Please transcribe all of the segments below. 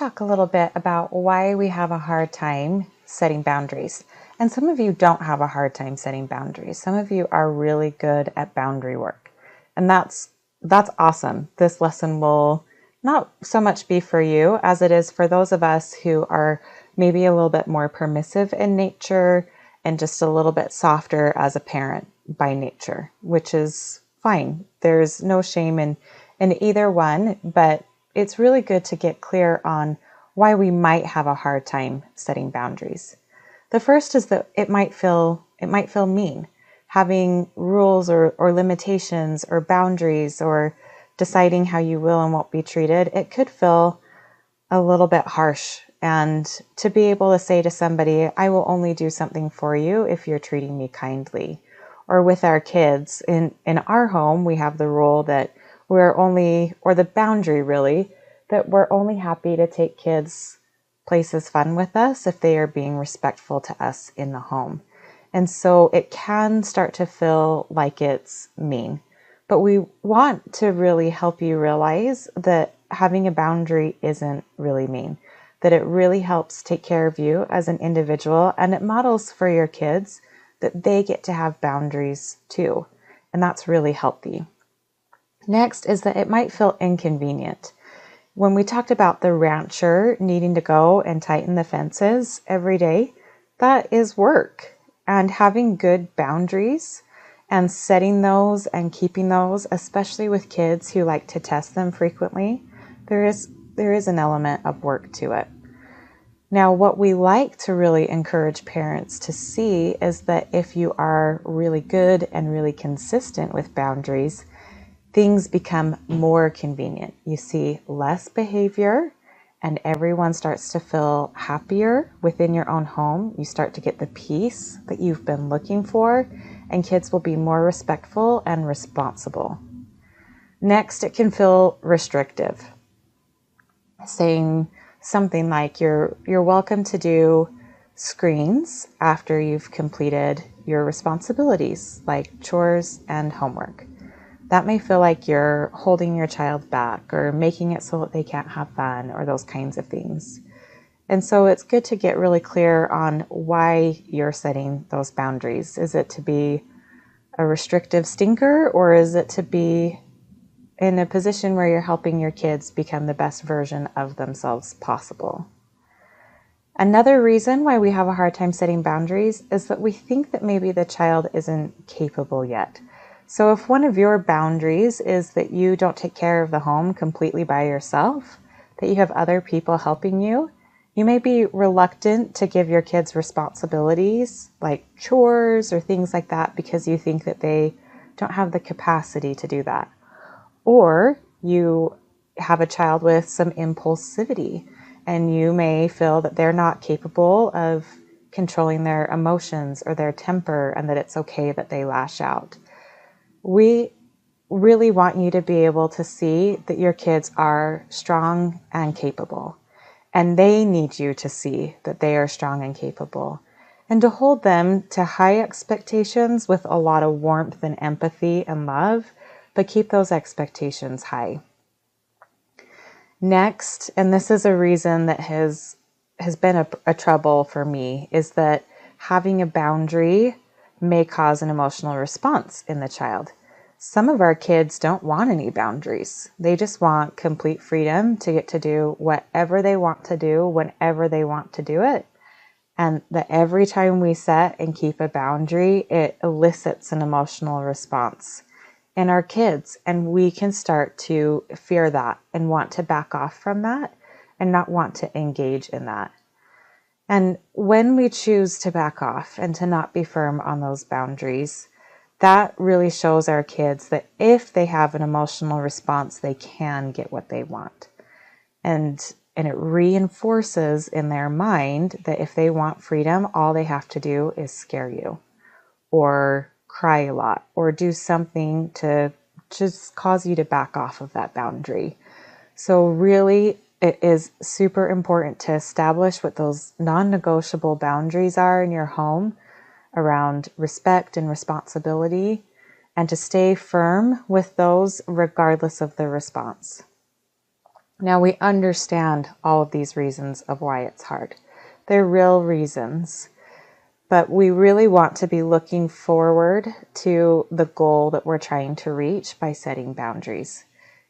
talk a little bit about why we have a hard time setting boundaries. And some of you don't have a hard time setting boundaries. Some of you are really good at boundary work. And that's awesome. This lesson will not so much be for you as it is for those of us who are maybe a little bit more permissive in nature and just a little bit softer as a parent by nature, which is fine. There's no shame in either one, but it's really good to get clear on why we might have a hard time setting boundaries. The first is that it might feel mean. Having rules or limitations or boundaries or deciding how you will and won't be treated, it could feel a little bit harsh. And to be able to say to somebody, I will only do something for you if you're treating me kindly. Or with our kids, in our home, we have the rule that the boundary really, that we're only happy to take kids places fun with us if they are being respectful to us in the home. And so it can start to feel like it's mean. But we want to really help you realize that having a boundary isn't really mean, that it really helps take care of you as an individual, and it models for your kids that they get to have boundaries too. And that's really healthy. Next is that it might feel inconvenient. When we talked about the rancher needing to go and tighten the fences every day, that is work. And having good boundaries and setting those and keeping those, especially with kids who like to test them frequently, there is an element of work to it. Now, what we like to really encourage parents to see is that if you are really good and really consistent with boundaries, things become more convenient. You see less behavior and everyone starts to feel happier within your own home. You start to get the peace that you've been looking for, and kids will be more respectful and responsible. Next, it can feel restrictive. Saying something like you're welcome to do screens after you've completed your responsibilities like chores and homework. That may feel like you're holding your child back or making it so that they can't have fun or those kinds of things. And so it's good to get really clear on why you're setting those boundaries. Is it to be a restrictive stinker, or is it to be in a position where you're helping your kids become the best version of themselves possible? Another reason why we have a hard time setting boundaries is that we think that maybe the child isn't capable yet. So if one of your boundaries is that you don't take care of the home completely by yourself, that you have other people helping you, you may be reluctant to give your kids responsibilities like chores or things like that because you think that they don't have the capacity to do that. Or you have a child with some impulsivity and you may feel that they're not capable of controlling their emotions or their temper and that it's okay that they lash out. We really want you to be able to see that your kids are strong and capable, and they need you to see that they are strong and capable, and to hold them to high expectations with a lot of warmth and empathy and love, but keep those expectations high. Next, and this is a reason that has been a trouble for me, is that having a boundary may cause an emotional response in the child. Some of our kids don't want any boundaries. They just want complete freedom to get to do whatever they want to do whenever they want to do it. And that every time we set and keep a boundary, it elicits an emotional response in our kids. And we can start to fear that and want to back off from that and not want to engage in that. And when we choose to back off and to not be firm on those boundaries, that really shows our kids that if they have an emotional response, they can get what they want. And it reinforces in their mind that if they want freedom, all they have to do is scare you or cry a lot or do something to just cause you to back off of that boundary. So really, it is super important to establish what those non-negotiable boundaries are in your home around respect and responsibility, and to stay firm with those regardless of the response. Now, we understand all of these reasons of why it's hard. They're real reasons, but we really want to be looking forward to the goal that we're trying to reach by setting boundaries.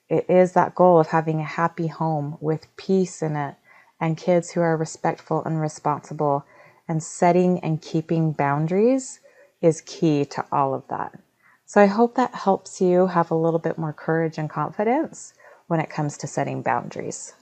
It is that goal of having a happy home with peace in it and kids who are respectful and responsible, and setting and keeping boundaries is key to all of that. So I hope that helps you have a little bit more courage and confidence when it comes to setting boundaries.